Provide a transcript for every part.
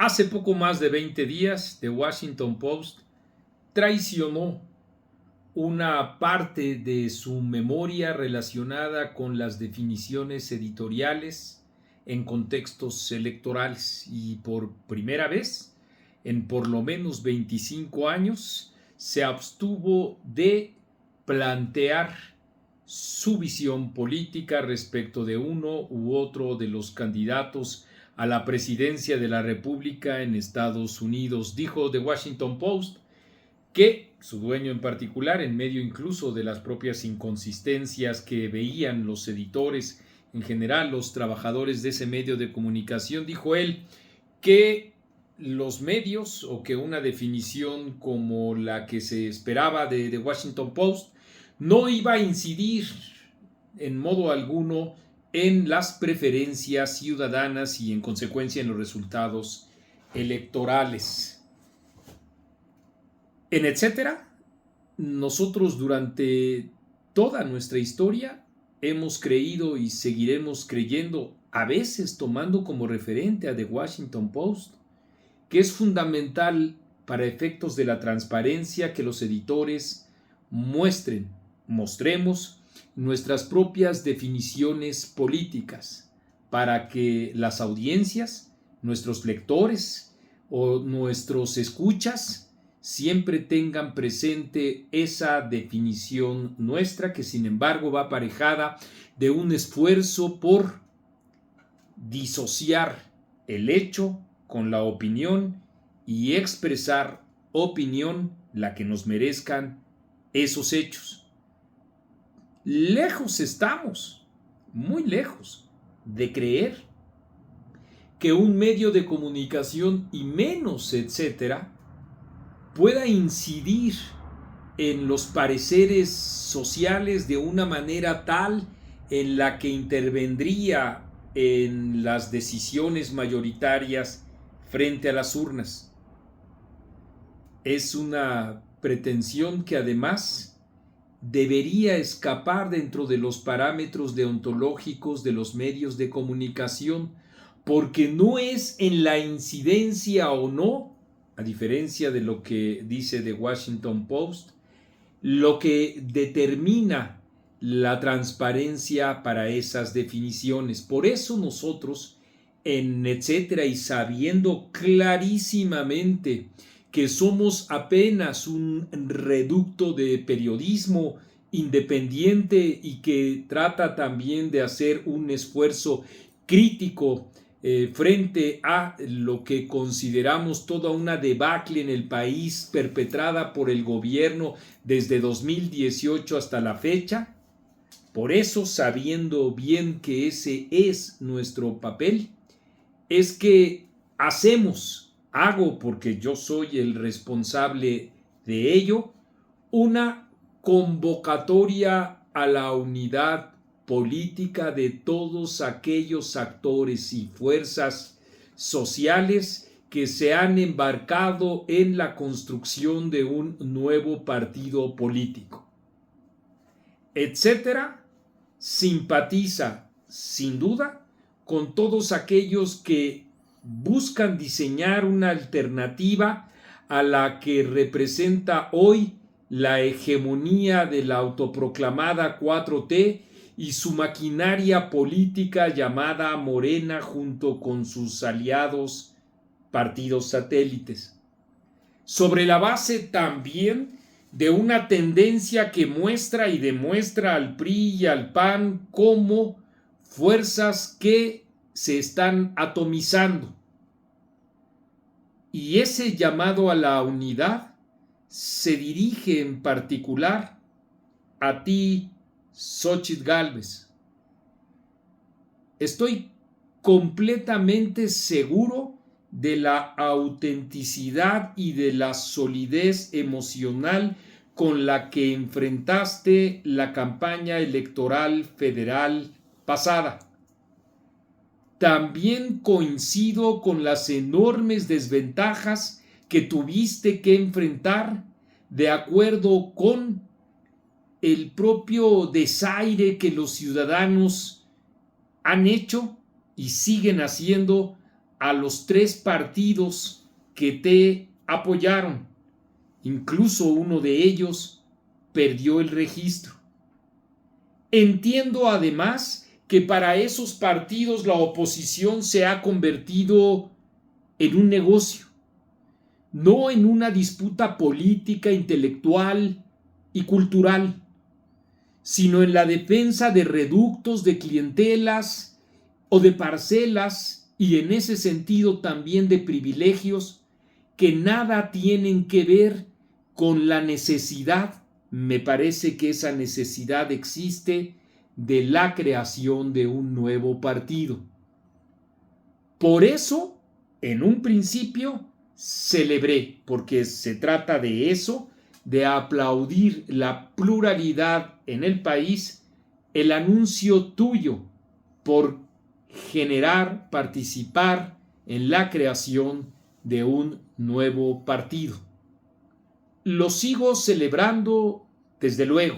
Hace poco más de 20 días, The Washington Post traicionó una parte de su memoria relacionada con las definiciones editoriales en contextos electorales y por primera vez en por lo menos 25 años se abstuvo de plantear su visión política respecto de uno u otro de los candidatos a la presidencia de la República en Estados Unidos. Dijo The Washington Post que su dueño en particular, en medio incluso de las propias inconsistencias que veían los editores, en general los trabajadores de ese medio de comunicación, dijo él que los medios o que una definición como la que se esperaba de The Washington Post no iba a incidir en modo alguno en las preferencias ciudadanas y en consecuencia en los resultados electorales. En etcétera, nosotros durante toda nuestra historia hemos creído y seguiremos creyendo, a veces tomando como referente a The Washington Post, que es fundamental para efectos de la transparencia que los editores mostremos nuestras propias definiciones políticas para que las audiencias, nuestros lectores o nuestros escuchas siempre tengan presente esa definición nuestra que sin embargo va aparejada de un esfuerzo por disociar el hecho con la opinión y expresar opinión la que nos merezcan esos hechos. Lejos estamos, muy lejos, de creer que un medio de comunicación y menos, etcétera, pueda incidir en los pareceres sociales de una manera tal en la que intervendría en las decisiones mayoritarias frente a las urnas. Es una pretensión que además debería escapar dentro de los parámetros deontológicos de los medios de comunicación, porque no es en la incidencia o no, a diferencia de lo que dice The Washington Post, lo que determina la transparencia para esas definiciones. Por eso nosotros, en etcétera, y sabiendo clarísimamente que somos apenas un reducto de periodismo independiente y que trata también de hacer un esfuerzo crítico frente a lo que consideramos toda una debacle en el país perpetrada por el gobierno desde 2018 hasta la fecha. Por eso, sabiendo bien que ese es nuestro papel, es que hago porque yo soy el responsable de ello, una convocatoria a la unidad política de todos aquellos actores y fuerzas sociales que se han embarcado en la construcción de un nuevo partido político. Etcétera, simpatiza sin duda con todos aquellos que buscan diseñar una alternativa a la que representa hoy la hegemonía de la autoproclamada 4T y su maquinaria política llamada Morena junto con sus aliados partidos satélites. Sobre la base también de una tendencia que muestra y demuestra al PRI y al PAN como fuerzas que se están atomizando. Y ese llamado a la unidad se dirige en particular a ti, Xóchitl Gálvez. Estoy completamente seguro de la autenticidad y de la solidez emocional con la que enfrentaste la campaña electoral federal pasada. También coincido con las enormes desventajas que tuviste que enfrentar de acuerdo con el propio desaire que los ciudadanos han hecho y siguen haciendo a los 3 partidos que te apoyaron. Incluso uno de ellos perdió el registro. Entiendo además que para esos partidos la oposición se ha convertido en un negocio, no en una disputa política, intelectual y cultural, sino en la defensa de reductos, de clientelas o de parcelas, y en ese sentido también de privilegios que nada tienen que ver con la necesidad. Me parece que esa necesidad existe de la creación de un nuevo partido. Por eso, en un principio, celebré, porque se trata de eso, de aplaudir la pluralidad en el país, el anuncio tuyo por generar, participar en la creación de un nuevo partido. Lo sigo celebrando desde luego,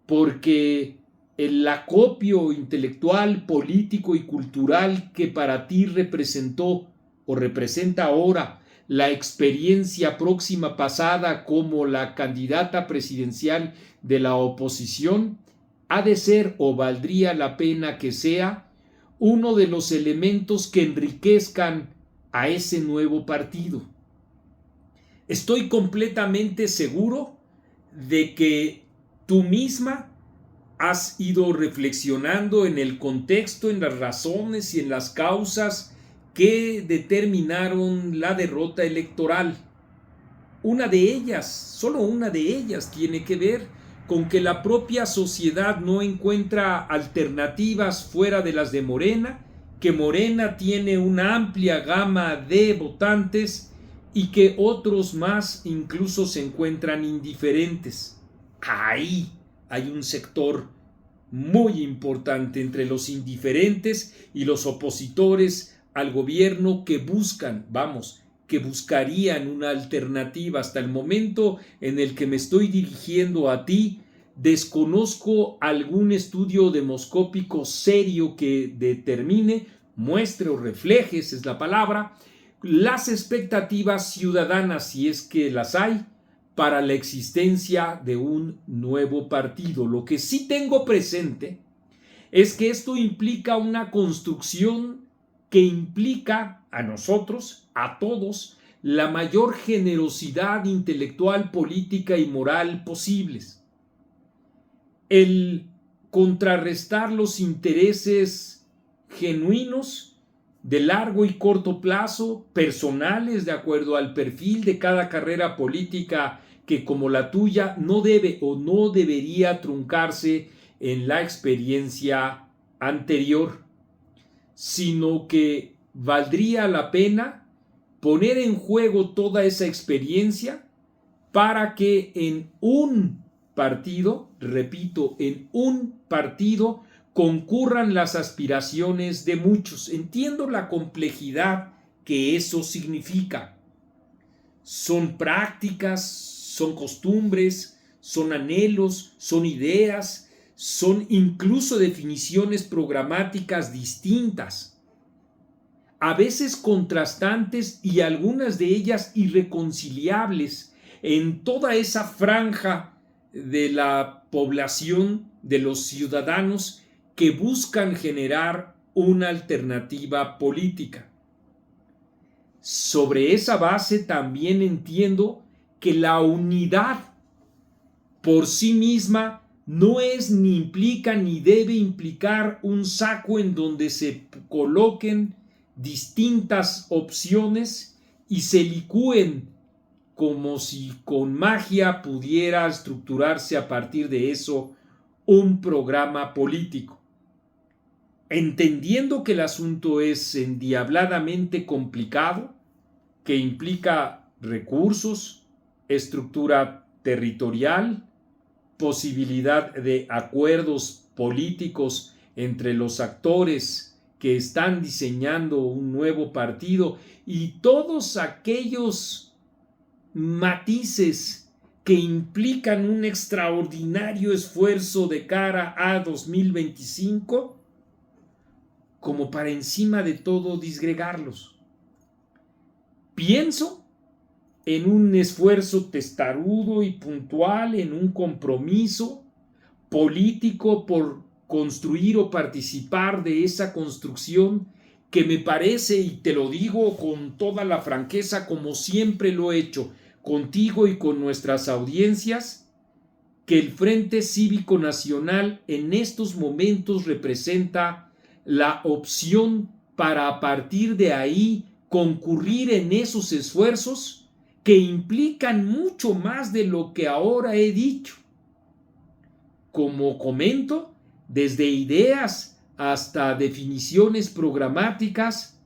porque el acopio intelectual, político y cultural que para ti representó o representa ahora la experiencia próxima pasada como la candidata presidencial de la oposición, ha de ser o valdría la pena que sea uno de los elementos que enriquezcan a ese nuevo partido. Estoy completamente seguro de que tú misma has ido reflexionando en el contexto, en las razones y en las causas que determinaron la derrota electoral. Una de ellas, solo una de ellas, tiene que ver con que la propia sociedad no encuentra alternativas fuera de las de Morena, que Morena tiene una amplia gama de votantes y que otros más incluso se encuentran indiferentes. Ahí hay un sector muy importante entre los indiferentes y los opositores al gobierno que buscarían una alternativa. Hasta el momento en el que me estoy dirigiendo a ti, desconozco algún estudio demoscópico serio que determine, muestre o refleje, esa es la palabra, las expectativas ciudadanas, si es que las hay, para la existencia de un nuevo partido. Lo que sí tengo presente es que esto implica una construcción que implica a nosotros, a todos, la mayor generosidad intelectual, política y moral posibles. El contrarrestar los intereses genuinos de largo y corto plazo, personales, de acuerdo al perfil de cada carrera política que, como la tuya, no debe o no debería truncarse en la experiencia anterior, sino que valdría la pena poner en juego toda esa experiencia para que en un partido, repito, en un partido concurran las aspiraciones de muchos. Entiendo la complejidad que eso significa. Son prácticas, son costumbres, son anhelos, son ideas, son incluso definiciones programáticas distintas, a veces contrastantes y algunas de ellas irreconciliables en toda esa franja de la población, de los ciudadanos que buscan generar una alternativa política. Sobre esa base también entiendo que la unidad por sí misma no es, ni implica, ni debe implicar un saco en donde se coloquen distintas opciones y se licúen como si con magia pudiera estructurarse a partir de eso un programa político. Entendiendo que el asunto es endiabladamente complicado, que implica recursos, estructura territorial, posibilidad de acuerdos políticos entre los actores que están diseñando un nuevo partido y todos aquellos matices que implican un extraordinario esfuerzo de cara a 2025, como para encima de todo disgregarlos. Pienso en un esfuerzo testarudo y puntual, en un compromiso político por construir o participar de esa construcción que me parece, y te lo digo con toda la franqueza como siempre lo he hecho, contigo y con nuestras audiencias, que el Frente Cívico Nacional en estos momentos representa la opción para a partir de ahí concurrir en esos esfuerzos que implican mucho más de lo que ahora he dicho. Como comento, desde ideas hasta definiciones programáticas,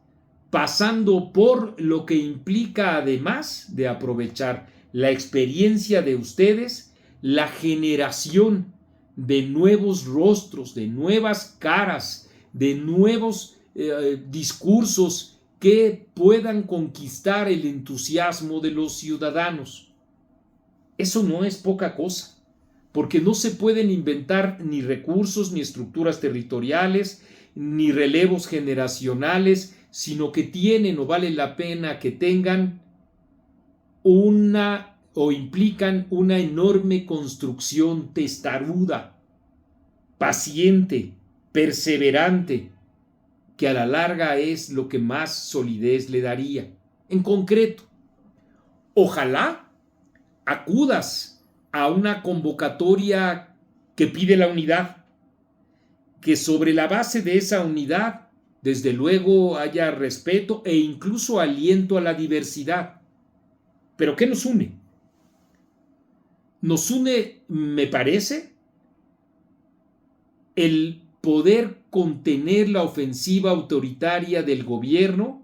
pasando por lo que implica, además de aprovechar la experiencia de ustedes, la generación de nuevos rostros, de nuevas caras, de nuevos discursos que puedan conquistar el entusiasmo de los ciudadanos. Eso no es poca cosa, porque no se pueden inventar ni recursos, ni estructuras territoriales, ni relevos generacionales, sino que tienen o vale la pena que tengan una o implican una enorme construcción testaruda, paciente, perseverante, que a la larga es lo que más solidez le daría. En concreto, ojalá acudas a una convocatoria que pide la unidad, que sobre la base de esa unidad, desde luego, haya respeto e incluso aliento a la diversidad. ¿Pero qué nos une? Nos une, me parece, el poder contener la ofensiva autoritaria del gobierno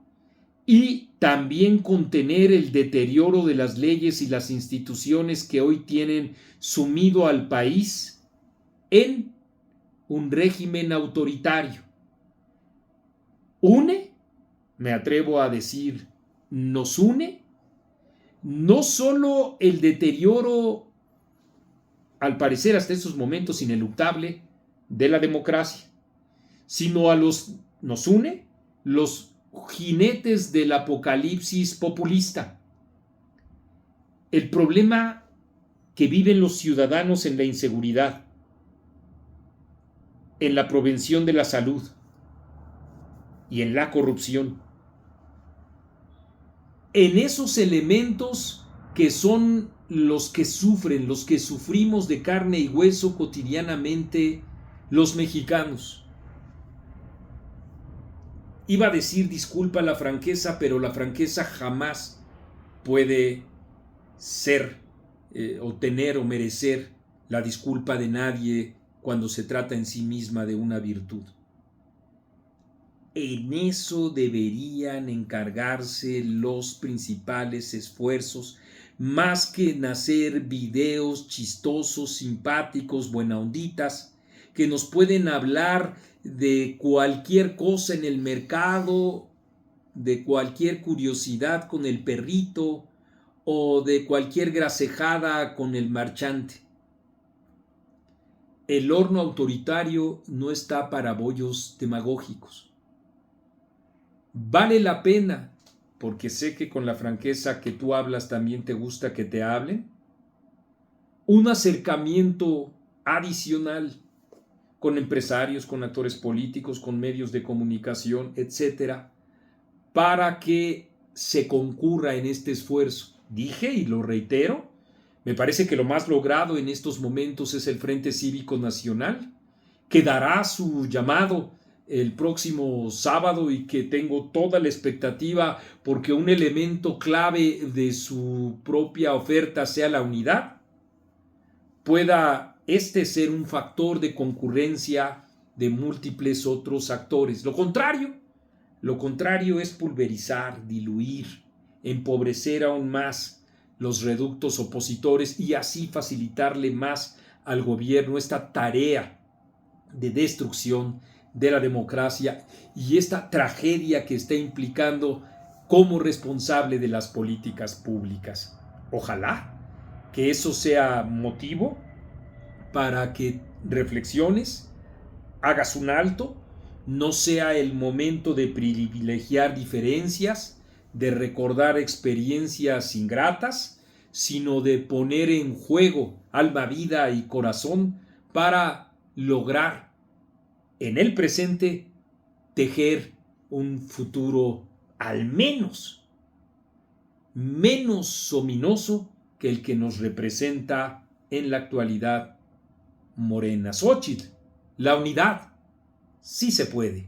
y también contener el deterioro de las leyes y las instituciones que hoy tienen sumido al país en un régimen autoritario. Une, me atrevo a decir, nos une no solo el deterioro, al parecer hasta estos momentos ineluctable, de la democracia, sino nos une los jinetes del apocalipsis populista. El problema que viven los ciudadanos en la inseguridad, en la prevención de la salud y en la corrupción. En esos elementos que son los que sufren, los que sufrimos de carne y hueso cotidianamente los mexicanos. Iba a decir, disculpa la franqueza, pero la franqueza jamás puede ser o tener o merecer la disculpa de nadie cuando se trata en sí misma de una virtud. En eso deberían encargarse los principales esfuerzos, más que en hacer videos chistosos, simpáticos, buenaonditas, que nos pueden hablar de cualquier cosa en el mercado, de cualquier curiosidad con el perrito o de cualquier grasejada con el marchante. El horno autoritario no está para bollos demagógicos. Vale la pena, porque sé que con la franqueza que tú hablas también te gusta que te hablen, un acercamiento adicional con empresarios, con actores políticos, con medios de comunicación, etcétera, para que se concurra en este esfuerzo. Dije y lo reitero, me parece que lo más logrado en estos momentos es el Frente Cívico Nacional, que dará su llamado el próximo sábado y que tengo toda la expectativa porque un elemento clave de su propia oferta sea la unidad, pueda ser un factor de concurrencia de múltiples otros actores. Lo contrario es pulverizar, diluir, empobrecer aún más los reductos opositores y así facilitarle más al gobierno esta tarea de destrucción de la democracia y esta tragedia que está implicando como responsable de las políticas públicas. Ojalá que eso sea motivo para que reflexiones, hagas un alto no sea el momento de privilegiar diferencias, de recordar experiencias ingratas, sino de poner en juego alma, vida y corazón para lograr en el presente tejer un futuro al menos menos ominoso que el que nos representa en la actualidad Morena. Xóchitl, la unidad, sí se puede.